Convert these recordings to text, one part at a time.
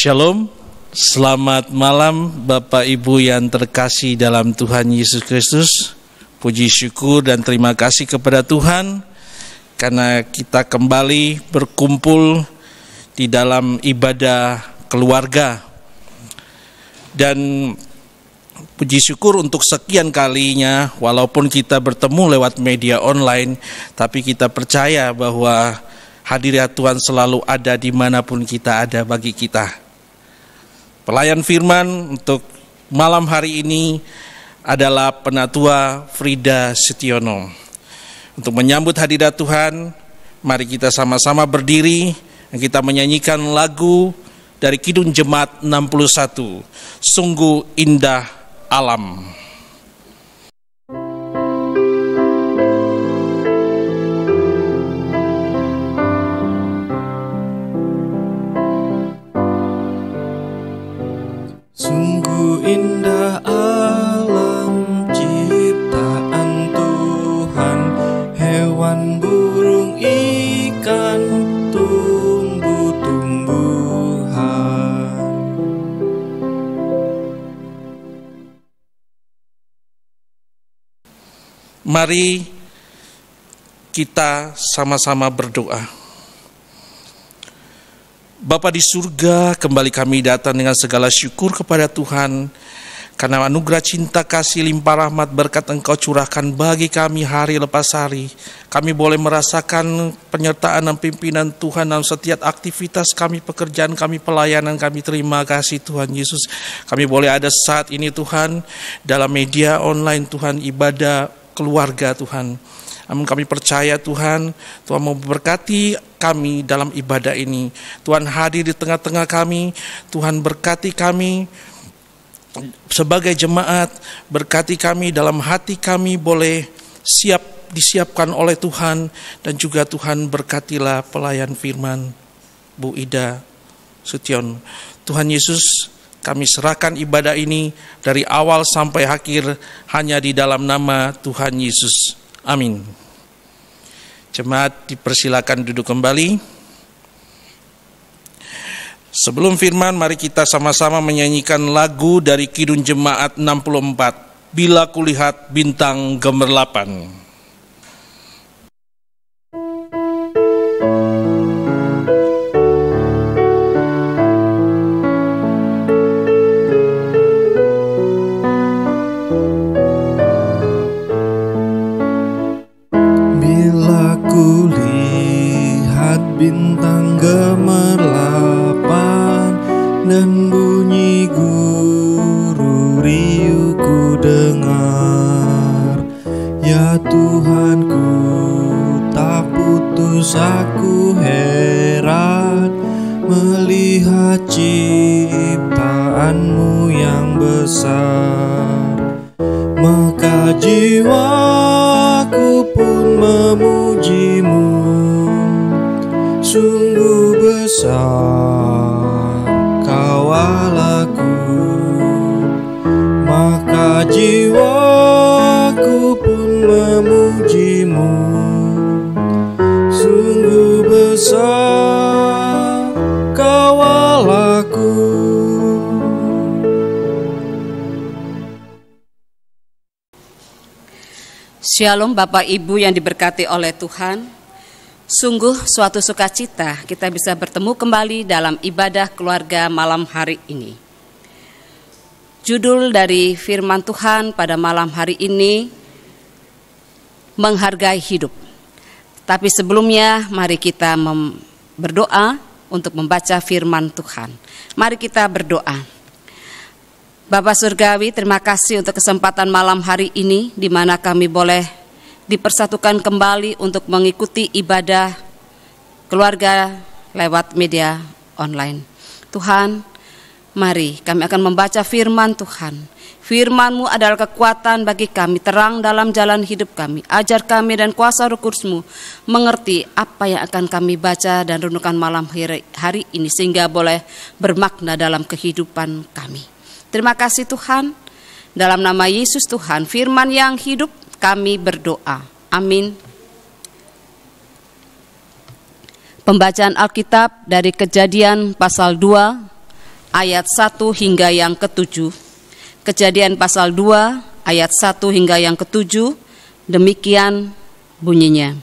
Shalom, selamat malam Bapak Ibu yang terkasih dalam Tuhan Yesus Kristus. Puji syukur dan terima kasih kepada Tuhan karena kita kembali berkumpul di dalam ibadah keluarga. Dan puji syukur untuk sekian kalinya, walaupun kita bertemu lewat media online, tapi kita percaya bahwa hadirat Tuhan selalu ada dimanapun kita ada bagi kita. Pelayan firman untuk malam hari ini adalah Penatua Frida Setiono. Untuk menyambut hadirat Tuhan, mari kita sama-sama berdiri dan kita menyanyikan lagu dari Kidung Jemaat 61, Sungguh Indah Alam. Sungguh indah alam ciptaan Tuhan, hewan, burung, ikan, tumbuh-tumbuhan. Mari kita sama-sama berdoa. Bapa di surga, kembali kami datang dengan segala syukur kepada Tuhan karena anugerah cinta kasih limpah rahmat berkat Engkau curahkan bagi kami hari lepas hari. Kami boleh merasakan penyertaan dan pimpinan Tuhan dalam setiap aktivitas kami, pekerjaan kami, pelayanan kami. Terima kasih Tuhan Yesus. Kami boleh ada saat ini Tuhan dalam media online Tuhan, ibadah keluarga Tuhan. Namun kami percaya Tuhan mau memberkati kami dalam ibadah ini. Tuhan hadir di tengah-tengah kami, Tuhan berkati kami sebagai jemaat, berkati kami dalam hati kami boleh disiapkan oleh Tuhan, dan juga Tuhan berkatilah pelayan firman Bu Ida Setiono. Tuhan Yesus, kami serahkan ibadah ini dari awal sampai akhir hanya di dalam nama Tuhan Yesus. Amin. Jemaat dipersilakan duduk kembali. Sebelum firman, mari kita sama-sama menyanyikan lagu dari Kidung Jemaat 64, Bila Kulihat Bintang Gemerlapan. Bintang gemerlapan dan bunyi guru riuhku dengar. Ya Tuhanku, tak putus aku heran melihat ciptaanmu yang besar. Maka jiwaku pun memujimu, sungguh besar Kau Allahku. Maka jiwaku pun memujimu, sungguh besar Kau Allahku. Shalom Bapak Ibu yang diberkati oleh Tuhan. Sungguh suatu sukacita kita bisa bertemu kembali dalam ibadah keluarga malam hari ini. Judul dari firman Tuhan pada malam hari ini, menghargai hidup. Tapi sebelumnya mari kita berdoa untuk membaca firman Tuhan. Mari kita berdoa. Bapa Surgawi, terima kasih untuk kesempatan malam hari ini di mana kami boleh dipersatukan kembali untuk mengikuti ibadah keluarga lewat media online. Tuhan, mari kami akan membaca firman Tuhan. Firman-Mu adalah kekuatan bagi kami, terang dalam jalan hidup kami. Ajar kami dan kuasa Roh Kudus-Mu mengerti apa yang akan kami baca dan renungkan malam hari ini, sehingga boleh bermakna dalam kehidupan kami. Terima kasih Tuhan, dalam nama Yesus Tuhan, firman yang hidup, kami berdoa. Amin. Pembacaan Alkitab dari Kejadian pasal 2 ayat 1 hingga yang ke-7. Kejadian pasal 2 ayat 1 hingga yang ke-7. Demikian bunyinya.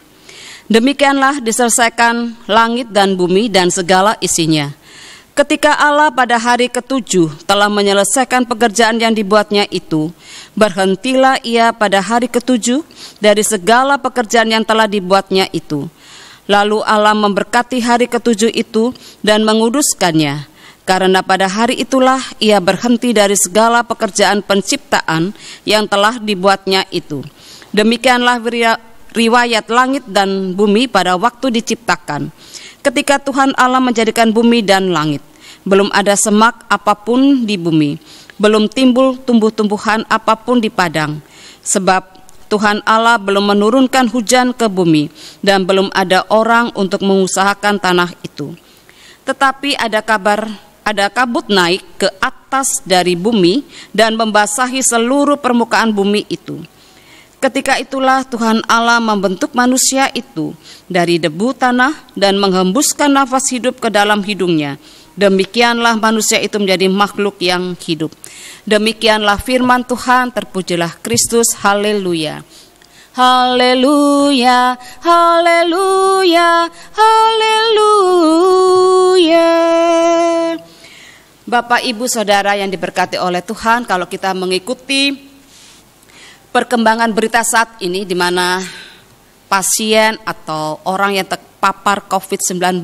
Demikianlah diselesaikan langit dan bumi dan segala isinya. Ketika Allah pada hari ke-7 telah menyelesaikan pekerjaan yang dibuatnya itu, berhentilah ia pada hari ke-7 dari segala pekerjaan yang telah dibuatnya itu. Lalu Allah memberkati hari ke-7 itu dan menguduskannya, karena pada hari itulah ia berhenti dari segala pekerjaan penciptaan yang telah dibuatnya itu. Demikianlah riwayat langit dan bumi pada waktu diciptakan. Ketika Tuhan Allah menjadikan bumi dan langit, belum ada semak apapun di bumi, belum timbul tumbuh-tumbuhan apapun di padang, sebab Tuhan Allah belum menurunkan hujan ke bumi, dan belum ada orang untuk mengusahakan tanah itu. Tetapi ada kabut naik ke atas dari bumi dan membasahi seluruh permukaan bumi itu. Ketika itulah Tuhan Allah membentuk manusia itu dari debu tanah dan menghembuskan nafas hidup ke dalam hidungnya. Demikianlah manusia itu menjadi makhluk yang hidup. Demikianlah firman Tuhan, terpujilah Kristus, haleluya. Haleluya, haleluya, haleluya. Bapak, Ibu, Saudara yang diberkati oleh Tuhan, kalau kita mengikuti perkembangan berita saat ini di mana pasien atau orang yang terpapar COVID-19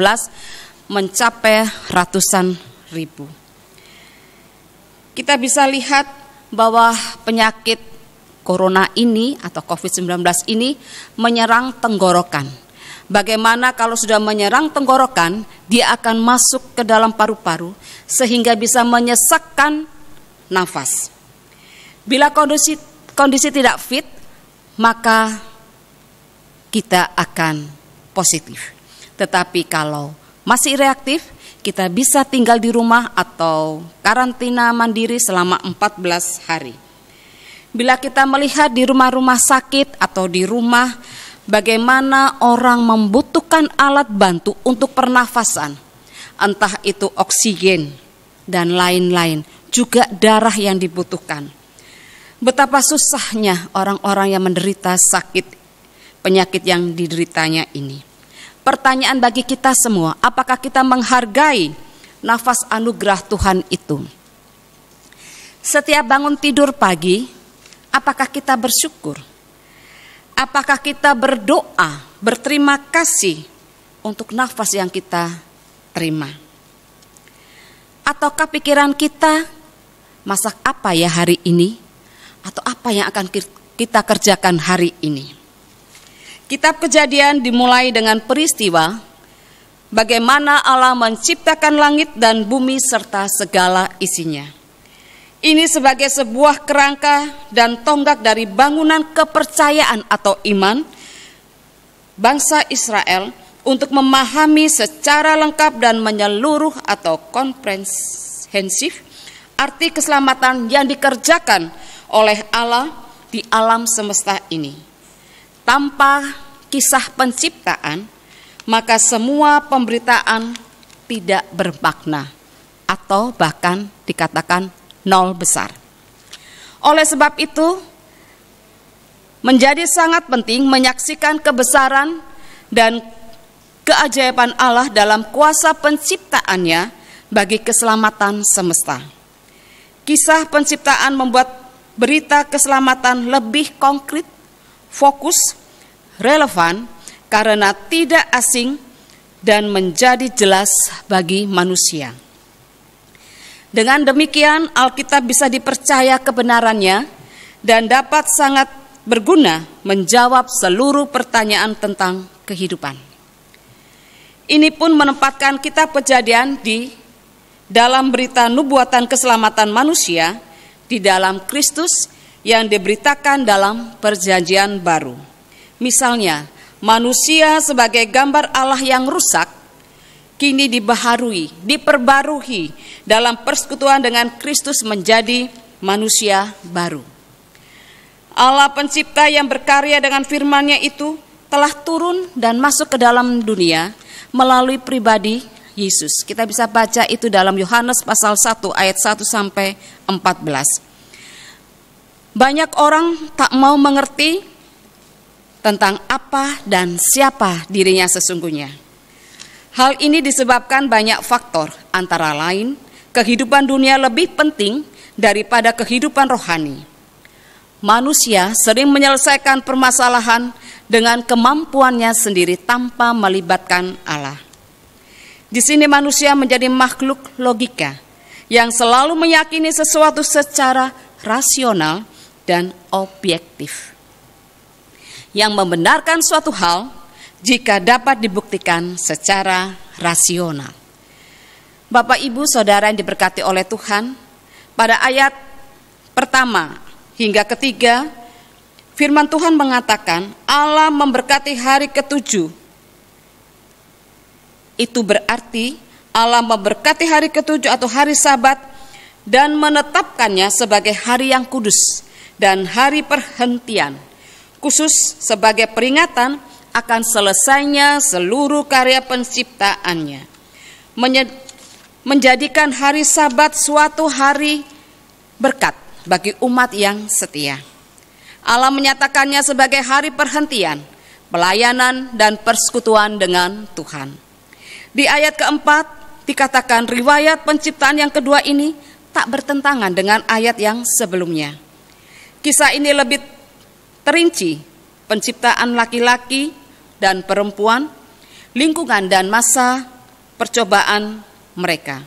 mencapai ratusan ribu. Kita bisa lihat bahwa penyakit corona ini atau COVID-19 ini menyerang tenggorokan. Bagaimana kalau sudah menyerang tenggorokan, dia akan masuk ke dalam paru-paru sehingga bisa menyesakkan nafas. Bila kondisi tidak fit, maka kita akan positif. Tetapi kalau masih reaktif, kita bisa tinggal di rumah atau karantina mandiri selama 14 hari. Bila kita melihat di rumah-rumah sakit atau di rumah, bagaimana orang membutuhkan alat bantu untuk pernafasan, entah itu oksigen dan lain-lain, juga darah yang dibutuhkan. Betapa susahnya orang-orang yang menderita sakit, penyakit yang dideritanya ini. Pertanyaan bagi kita semua, apakah kita menghargai nafas anugerah Tuhan itu? Setiap bangun tidur pagi, apakah kita bersyukur? Apakah kita berdoa, berterima kasih untuk nafas yang kita terima? Ataukah pikiran kita, masak apa ya hari ini? Atau apa yang akan kita kerjakan hari ini? Kitab Kejadian dimulai dengan peristiwa bagaimana Allah menciptakan langit dan bumi serta segala isinya. Ini sebagai sebuah kerangka dan tonggak dari bangunan kepercayaan atau iman bangsa Israel untuk memahami secara lengkap dan menyeluruh atau komprehensif arti keselamatan yang dikerjakan oleh Allah di alam semesta ini. Tanpa kisah penciptaan, maka semua pemberitaan tidak bermakna atau bahkan dikatakan nol besar. Oleh sebab itu, menjadi sangat penting menyaksikan kebesaran dan keajaiban Allah dalam kuasa penciptaannya bagi keselamatan semesta. Kisah penciptaan membuat berita keselamatan lebih konkret, fokus, relevan, karena tidak asing dan menjadi jelas bagi manusia. Dengan demikian, Alkitab bisa dipercaya kebenarannya dan dapat sangat berguna menjawab seluruh pertanyaan tentang kehidupan. Ini pun menempatkan kitab Kejadian di dalam berita nubuatan keselamatan manusia di dalam Kristus yang diberitakan dalam Perjanjian Baru. Misalnya, manusia sebagai gambar Allah yang rusak kini diperbarui dalam persekutuan dengan Kristus menjadi manusia baru. Allah pencipta yang berkarya dengan firman-Nya itu telah turun dan masuk ke dalam dunia melalui pribadi Yesus. Kita bisa baca itu dalam Yohanes pasal 1 ayat 1 sampai 14. Banyak orang tak mau mengerti tentang apa dan siapa dirinya sesungguhnya. Hal ini disebabkan banyak faktor, antara lain kehidupan dunia lebih penting daripada kehidupan rohani. Manusia sering menyelesaikan permasalahan dengan kemampuannya sendiri tanpa melibatkan Allah. Di sini manusia menjadi makhluk logika yang selalu meyakini sesuatu secara rasional dan objektif, yang membenarkan suatu hal jika dapat dibuktikan secara rasional. Bapak, Ibu, Saudara yang diberkati oleh Tuhan, pada ayat pertama hingga ketiga, firman Tuhan mengatakan Allah memberkati hari ketujuh. Itu berarti Allah memberkati hari ketujuh atau hari Sabat dan menetapkannya sebagai hari yang kudus dan hari perhentian, khusus sebagai peringatan akan selesainya seluruh karya penciptaannya. Menjadikan hari Sabat suatu hari berkat bagi umat yang setia. Allah menyatakannya sebagai hari perhentian, pelayanan dan persekutuan dengan Tuhan. Di ayat keempat dikatakan riwayat penciptaan yang kedua ini tak bertentangan dengan ayat yang sebelumnya. Kisah ini lebih terinci, penciptaan laki-laki dan perempuan, lingkungan dan masa percobaan mereka.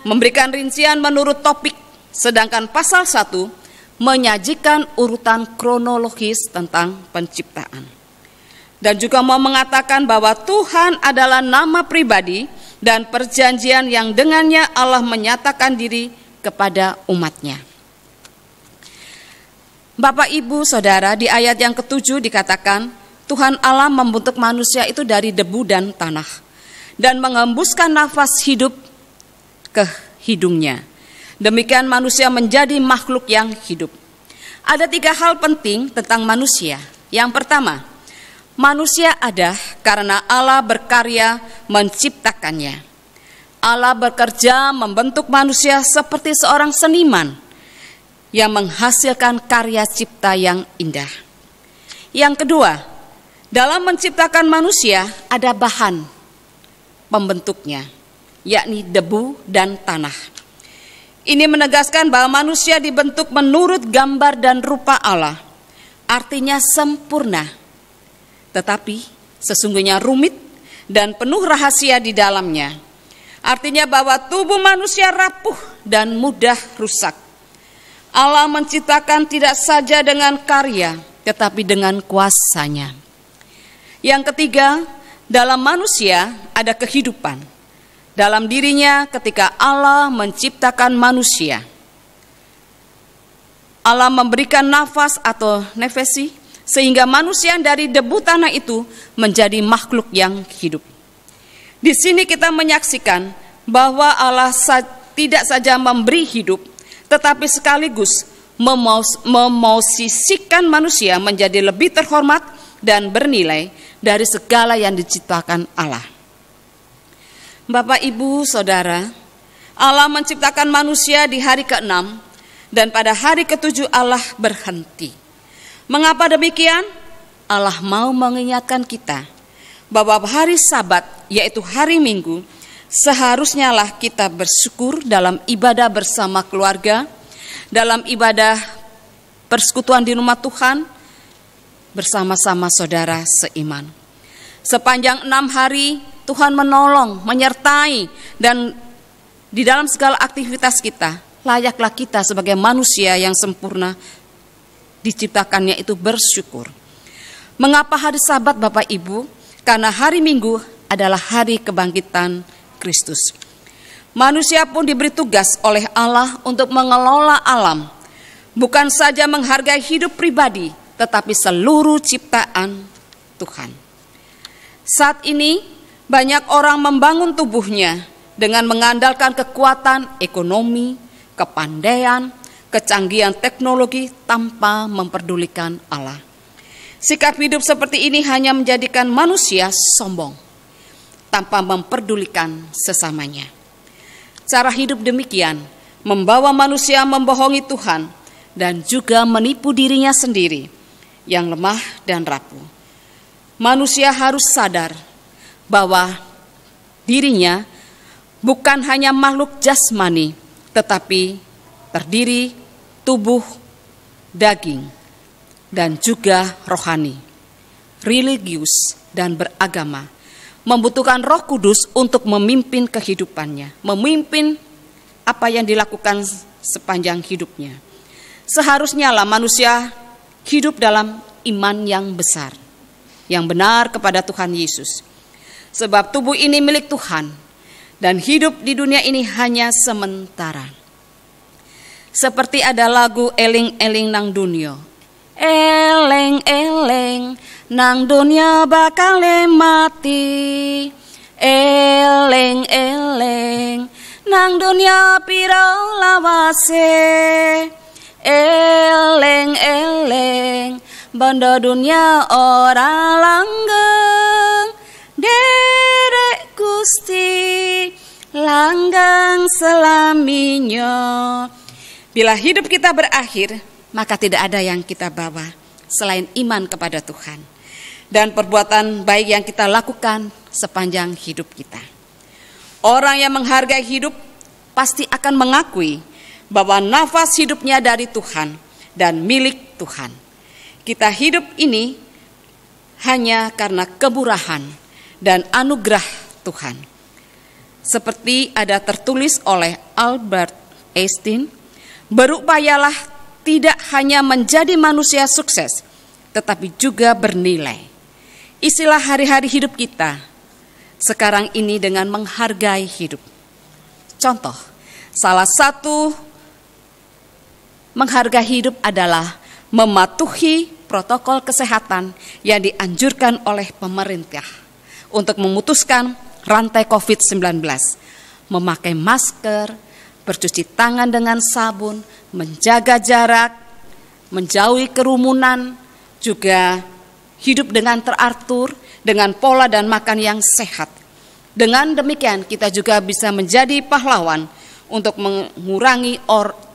Memberikan rincian menurut topik, sedangkan pasal 1 menyajikan urutan kronologis tentang penciptaan. Dan juga mau mengatakan bahwa Tuhan adalah nama pribadi dan perjanjian yang dengannya Allah menyatakan diri kepada umatnya. Bapak, Ibu, Saudara, di ayat yang ketujuh dikatakan Tuhan Allah membentuk manusia itu dari debu dan tanah dan mengembuskan nafas hidup ke hidungnya. Demikian manusia menjadi makhluk yang hidup. Ada 3 hal penting tentang manusia. Yang pertama, manusia ada karena Allah berkarya menciptakannya. Allah bekerja membentuk manusia seperti seorang seniman yang menghasilkan karya cipta yang indah. Yang kedua, dalam menciptakan manusia ada bahan pembentuknya, yakni debu dan tanah. Ini menegaskan bahwa manusia dibentuk menurut gambar dan rupa Allah, artinya sempurna. Tetapi sesungguhnya rumit dan penuh rahasia di dalamnya. Artinya bahwa tubuh manusia rapuh dan mudah rusak. Allah menciptakan tidak saja dengan karya, tetapi dengan kuasanya. Yang ketiga, dalam manusia ada kehidupan. Dalam dirinya ketika Allah menciptakan manusia, Allah memberikan nafas atau nefesi, sehingga manusia dari debu tanah itu menjadi makhluk yang hidup. Di sini kita menyaksikan bahwa Allah tidak saja memberi hidup, tetapi sekaligus memosisikan manusia menjadi lebih terhormat dan bernilai dari segala yang diciptakan Allah. Bapak, Ibu, Saudara, Allah menciptakan manusia di hari ke-6 dan pada hari ke-7 Allah berhenti. Mengapa demikian? Allah mau mengingatkan kita bahwa hari Sabat, yaitu hari Minggu, seharusnya lah kita bersyukur dalam ibadah bersama keluarga, dalam ibadah persekutuan di rumah Tuhan, bersama-sama saudara seiman. Sepanjang 6 hari Tuhan menolong, menyertai, dan di dalam segala aktivitas kita, layaklah kita sebagai manusia yang sempurna diciptakannya itu bersyukur. Mengapa hari Sabat, Bapak Ibu? Karena hari Minggu adalah hari kebangkitan Kristus. Manusia pun diberi tugas oleh Allah untuk mengelola alam, bukan saja menghargai hidup pribadi, tetapi seluruh ciptaan Tuhan. Saat ini banyak orang membangun tubuhnya dengan mengandalkan kekuatan ekonomi, kepandaian, kecanggihan teknologi tanpa memperdulikan Allah. Sikap hidup seperti ini hanya menjadikan manusia sombong. tanpa memperdulikan sesamanya. Cara hidup demikian membawa manusia membohongi Tuhan dan juga menipu dirinya sendiri yang lemah dan rapuh. Manusia harus sadar bahwa dirinya bukan hanya makhluk jasmani, tetapi terdiri tubuh, daging, dan juga rohani, religius, dan beragama. Membutuhkan Roh Kudus untuk memimpin kehidupannya, memimpin apa yang dilakukan sepanjang hidupnya. Seharusnya lah manusia hidup dalam iman yang besar, yang benar kepada Tuhan Yesus. Sebab tubuh ini milik Tuhan dan hidup di dunia ini hanya sementara. Seperti ada lagu eling-eling nang dunia. Eleng-eleng nang dunia bakal mati. Eleng-eleng nang dunia piro lawase. Eleng-eleng banda dunia ora langgeng. Derek Gusti langgang selaminya. Bila hidup kita berakhir, maka tidak ada yang kita bawa selain iman kepada Tuhan dan perbuatan baik yang kita lakukan sepanjang hidup kita. Orang yang menghargai hidup pasti akan mengakui bahwa nafas hidupnya dari Tuhan dan milik Tuhan. Kita hidup ini hanya karena kemurahan dan anugerah Tuhan. Seperti ada tertulis oleh Albert Einstein, berupayalah tidak hanya menjadi manusia sukses, tetapi juga bernilai. Isilah hari-hari hidup kita sekarang ini dengan menghargai hidup. Contoh, salah satu menghargai hidup adalah mematuhi protokol kesehatan yang dianjurkan oleh pemerintah untuk memutuskan rantai COVID-19, memakai masker, bercuci tangan dengan sabun, menjaga jarak, menjauhi kerumunan, juga hidup dengan teratur, dengan pola dan makan yang sehat. Dengan demikian kita juga bisa menjadi pahlawan untuk mengurangi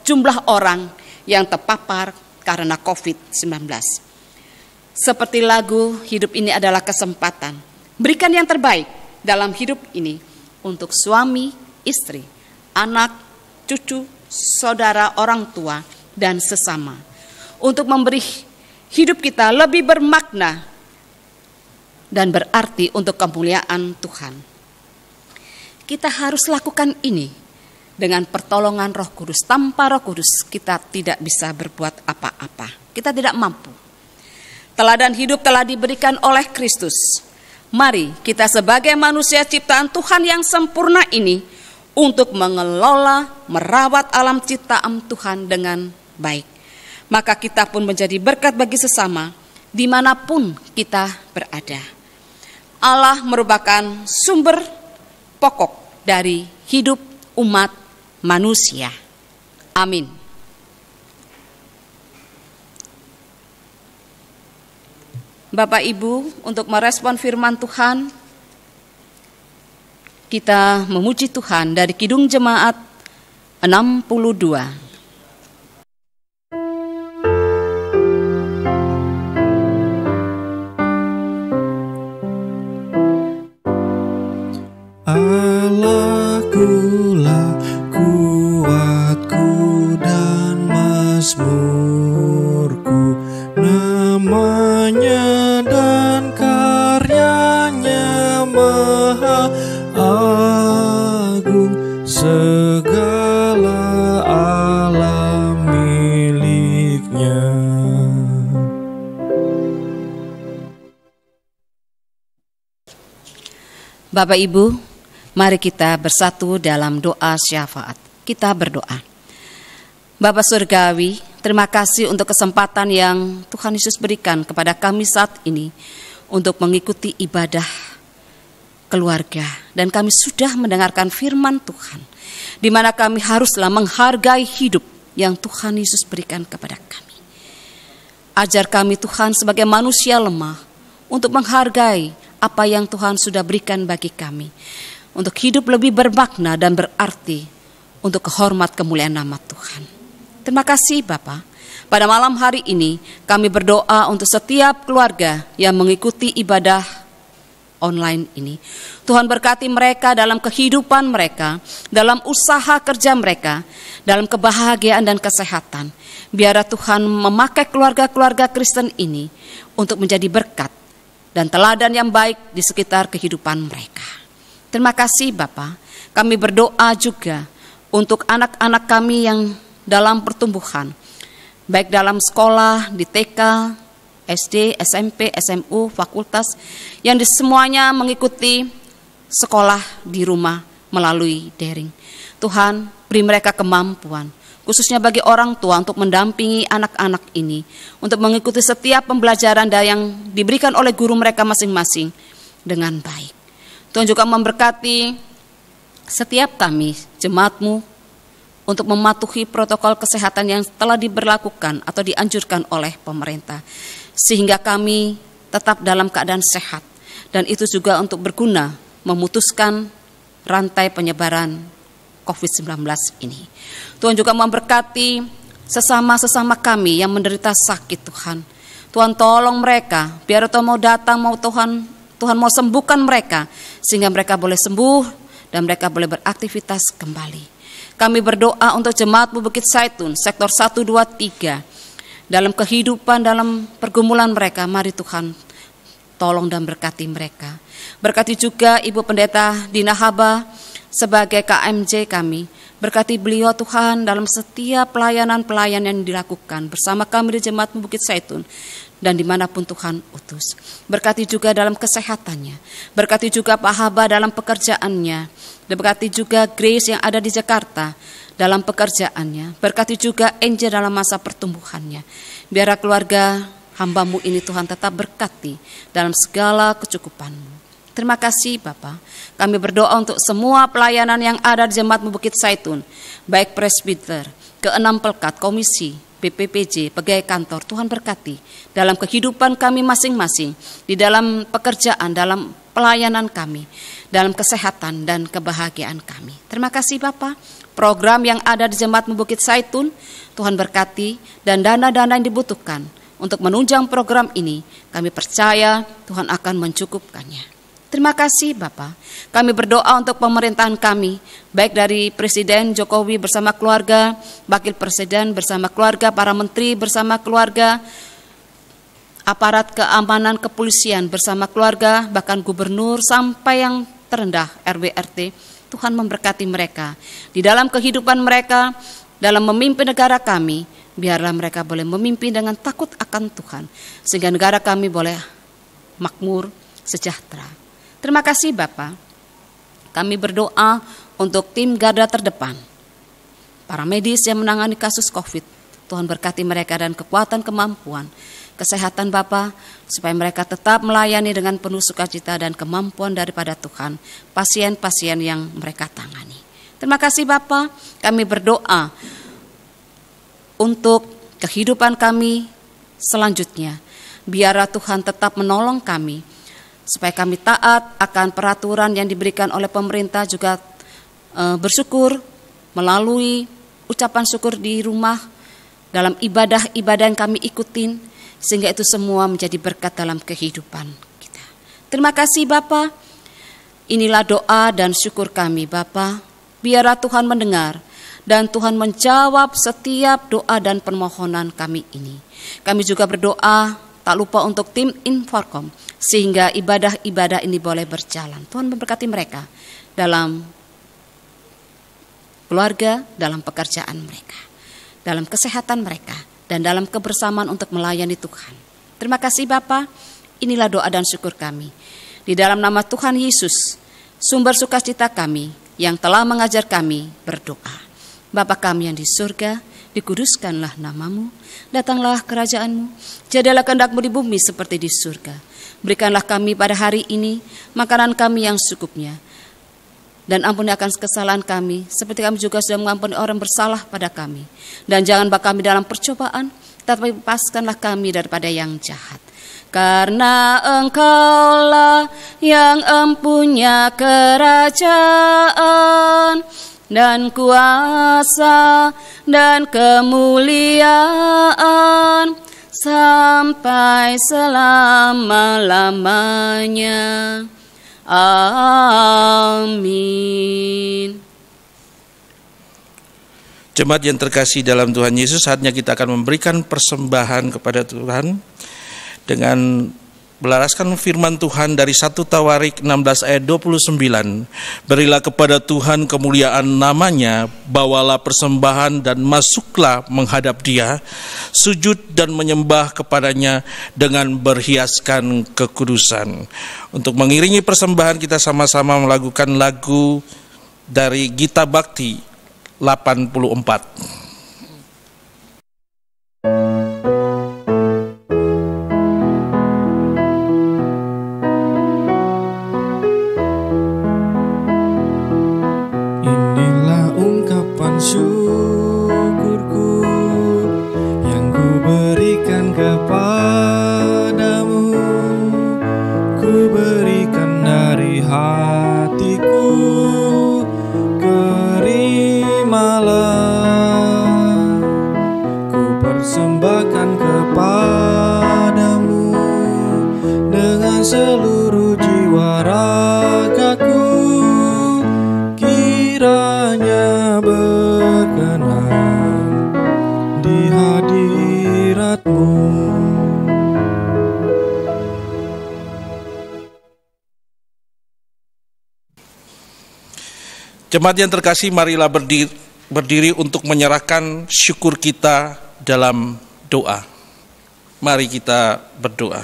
jumlah orang yang terpapar karena COVID-19. Seperti lagu Hidup Ini Adalah Kesempatan, berikan yang terbaik dalam hidup ini untuk suami, istri, anak, cucu, saudara, orang tua, dan sesama. Untuk memberi hidup kita lebih bermakna dan berarti untuk kemuliaan Tuhan. Kita harus lakukan ini dengan pertolongan Roh Kudus. Tanpa Roh Kudus kita tidak bisa berbuat apa-apa. Kita tidak mampu. Teladan hidup telah diberikan oleh Kristus. Mari kita sebagai manusia ciptaan Tuhan yang sempurna ini untuk mengelola, merawat alam ciptaan Tuhan dengan baik. Maka kita pun menjadi berkat bagi sesama dimanapun kita berada. Allah merupakan sumber pokok dari hidup umat manusia. Amin. Bapak Ibu, untuk merespon firman Tuhan, kita memuji Tuhan dari Kidung Jemaat 62. Allahkulah kuatku dan mazmurku, namanya dan karyanya maha agung, segala alam miliknya. Bapak Ibu, mari kita bersatu dalam doa syafaat. Kita berdoa. Bapa Surgawi, terima kasih untuk kesempatan yang Tuhan Yesus berikan kepada kami saat ini untuk mengikuti ibadah keluarga. Dan kami sudah mendengarkan firman Tuhan, di mana kami haruslah menghargai hidup yang Tuhan Yesus berikan kepada kami. Ajar kami Tuhan sebagai manusia lemah untuk menghargai apa yang Tuhan sudah berikan bagi kami, untuk hidup lebih bermakna dan berarti untuk kehormat kemuliaan nama Tuhan. Terima kasih Bapa. Pada malam hari ini kami berdoa untuk setiap keluarga yang mengikuti ibadah online ini. Tuhan berkati mereka dalam kehidupan mereka, dalam usaha kerja mereka, dalam kebahagiaan dan kesehatan. Biarlah Tuhan memakai keluarga-keluarga Kristen ini untuk menjadi berkat dan teladan yang baik di sekitar kehidupan mereka. Terima kasih Bapa. Kami berdoa juga untuk anak-anak kami yang dalam pertumbuhan, baik dalam sekolah, di TK, SD, SMP, SMU, fakultas, yang semuanya mengikuti sekolah di rumah melalui daring. Tuhan, beri mereka kemampuan, khususnya bagi orang tua untuk mendampingi anak-anak ini, untuk mengikuti setiap pembelajaran yang diberikan oleh guru mereka masing-masing dengan baik. Tuhan juga memberkati setiap kami, jemaat-Mu, untuk mematuhi protokol kesehatan yang telah diberlakukan atau dianjurkan oleh pemerintah, sehingga kami tetap dalam keadaan sehat, dan itu juga untuk berguna memutuskan rantai penyebaran COVID-19 ini. Tuhan juga memberkati sesama-sesama kami yang menderita sakit Tuhan. Tuhan tolong mereka, biar Tuhan mau datang, mau Tuhan mau sembuhkan mereka, sehingga mereka boleh sembuh dan mereka boleh beraktivitas kembali. Kami berdoa untuk jemaat Bukit Zaitun, sektor 1, 2, 3. Dalam kehidupan, dalam pergumulan mereka, mari Tuhan tolong dan berkati mereka. Berkati juga Ibu Pendeta Dina Haba sebagai KMJ kami. Berkati beliau Tuhan dalam setiap pelayanan-pelayanan yang dilakukan bersama kami di jemaat Bukit Zaitun dan dimanapun Tuhan utus. Berkati juga dalam kesehatannya. Berkati juga Pak Haba dalam pekerjaannya. Berkati juga Grace yang ada di Jakarta dalam pekerjaannya. Berkati juga Angel dalam masa pertumbuhannya. Biarlah keluarga hamba-Mu ini Tuhan tetap berkati dalam segala kecukupan-Mu. Terima kasih Bapa. Kami berdoa untuk semua pelayanan yang ada di Jemaat Bukit Zaitun, baik presbiter, keenam pelkat, komisi, BPPJ, pegawai kantor. Tuhan berkati dalam kehidupan kami masing-masing, di dalam pekerjaan, dalam pelayanan kami, dalam kesehatan dan kebahagiaan kami. Terima kasih Bapa. Program yang ada di Jemaat Bukit Zaitun, Tuhan berkati, dan dana-dana yang dibutuhkan untuk menunjang program ini, kami percaya Tuhan akan mencukupkannya. Terima kasih Bapa. Kami berdoa untuk pemerintahan kami, baik dari Presiden Jokowi bersama keluarga, Wakil Presiden bersama keluarga, para menteri bersama keluarga, aparat keamanan kepolisian bersama keluarga, bahkan gubernur sampai yang terendah RW RT. Tuhan memberkati mereka di dalam kehidupan mereka, dalam memimpin negara kami. Biarlah mereka boleh memimpin dengan takut akan Tuhan, sehingga negara kami boleh makmur, sejahtera. Terima kasih Bapa. Kami berdoa untuk tim garda terdepan, para medis yang menangani kasus COVID. Tuhan berkati mereka dan kekuatan, kemampuan, kesehatan Bapa, supaya mereka tetap melayani dengan penuh sukacita dan kemampuan daripada Tuhan pasien-pasien yang mereka tangani. Terima kasih Bapa. Kami berdoa untuk kehidupan kami selanjutnya. Biarlah Tuhan tetap menolong kami, supaya kami taat akan peraturan yang diberikan oleh pemerintah, juga bersyukur melalui ucapan syukur di rumah, dalam ibadah-ibadah yang kami ikutin, sehingga itu semua menjadi berkat dalam kehidupan kita. Terima kasih Bapa. Inilah doa dan syukur kami Bapa. Biarlah Tuhan mendengar dan Tuhan menjawab setiap doa dan permohonan kami ini. Kami juga berdoa tak lupa untuk tim Inforkom, sehingga ibadah-ibadah ini boleh berjalan. Tuhan memberkati mereka dalam keluarga, dalam pekerjaan mereka, dalam kesehatan mereka, dan dalam kebersamaan untuk melayani Tuhan. Terima kasih Bapa. Inilah doa dan syukur kami. Di dalam nama Tuhan Yesus, sumber sukacita kami, yang telah mengajar kami berdoa. Bapa kami yang di surga, dikuduskanlah namamu, datanglah kerajaanmu, jadilah kehendak-mu di bumi seperti di surga. Berikanlah kami pada hari ini makanan kami yang secukupnya, dan ampuni akan kesalahan kami, seperti kami juga sudah mengampuni orang bersalah pada kami. Dan jangan bawa kami dalam percobaan, tetapi lepaskanlah kami daripada yang jahat. karena Engkaulah yang empunya kerajaan dan kuasa dan kemuliaan sampai selama-lamanya. Amin. Jemaat yang terkasih dalam Tuhan Yesus, saatnya kita akan memberikan persembahan kepada Tuhan dengan melaraskan firman Tuhan dari 1 Tawarik 16 ayat 29. Berilah kepada Tuhan kemuliaan namanya, bawalah persembahan dan masuklah menghadap Dia, sujud dan menyembah kepadanya dengan berhiaskan kekudusan. Untuk mengiringi persembahan, kita sama-sama melakukan lagu dari Gita Bakti 84. Syukurku yang ku berikan kepadamu, ku berikan dari hatiku, terimalah. Ku persembahkan kepadamu dengan seluruh jiwa ragaku, kiranya berkenan di hadirat-Mu. Jemaat yang terkasih, marilah berdiri untuk menyerahkan syukur kita dalam doa. Mari kita berdoa.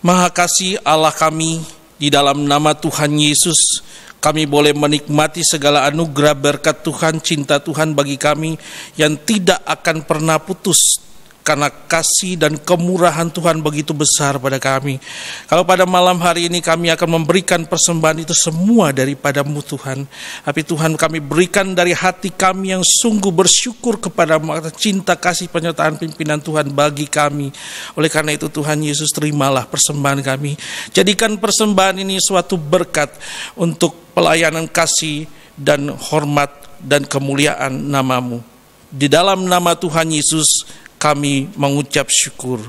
Maha kasih Allah kami, di dalam nama Tuhan Yesus, kami boleh menikmati segala anugerah berkat Tuhan, cinta Tuhan bagi kami yang tidak akan pernah putus, karena kasih dan kemurahan Tuhan begitu besar pada kami. Kalau pada malam hari ini kami akan memberikan persembahan itu semua daripada-Mu Tuhan, tapi Tuhan, kami berikan dari hati kami yang sungguh bersyukur kepada-Mu atas cinta kasih penyertaan pimpinan Tuhan bagi kami. Oleh karena itu Tuhan Yesus, terimalah persembahan kami. Jadikan persembahan ini suatu berkat untuk pelayanan kasih dan hormat dan kemuliaan nama-Mu. Di dalam nama Tuhan Yesus kami mengucap syukur.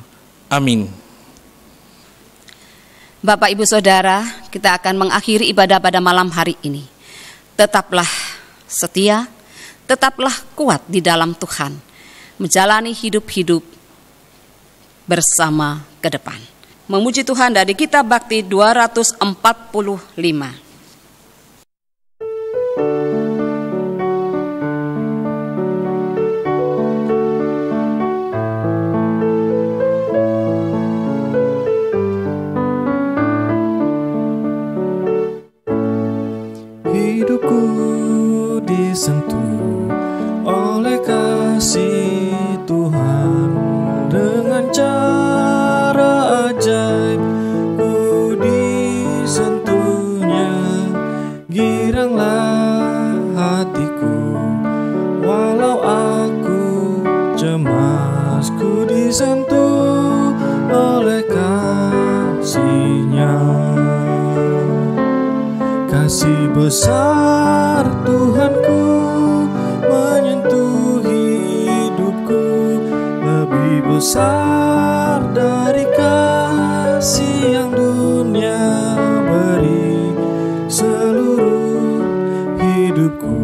Amin. Bapak, Ibu, Saudara, kita akan mengakhiri ibadah pada malam hari ini. Tetaplah setia, tetaplah kuat di dalam Tuhan, menjalani hidup-hidup bersama ke depan. Memuji Tuhan dari Kitab Bakti 245. Hidupku disentuh oleh kasih Tuhan, dengan cara ajaib ku disentuhnya. Giranglah hatiku walau aku cemas, ku disentuh oleh kasih-Nya. Kasih besar Tuhanku menyentuh hidupku, lebih besar dari kasih yang dunia beri. Seluruh hidupku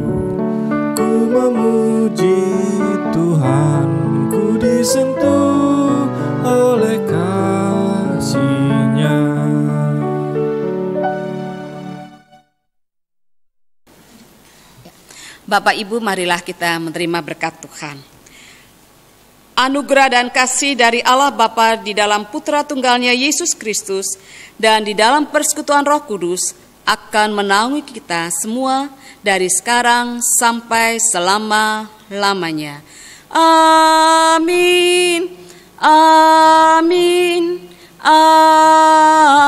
ku memuji Tuhan, ku disentuh oleh kasih-Nya. Bapak, Ibu, marilah kita menerima berkat Tuhan. Anugerah dan kasih dari Allah Bapa di dalam Putra Tunggalnya Yesus Kristus dan di dalam persekutuan Roh Kudus akan menaungi kita semua dari sekarang sampai selama-lamanya. Amin. Amin. Amin.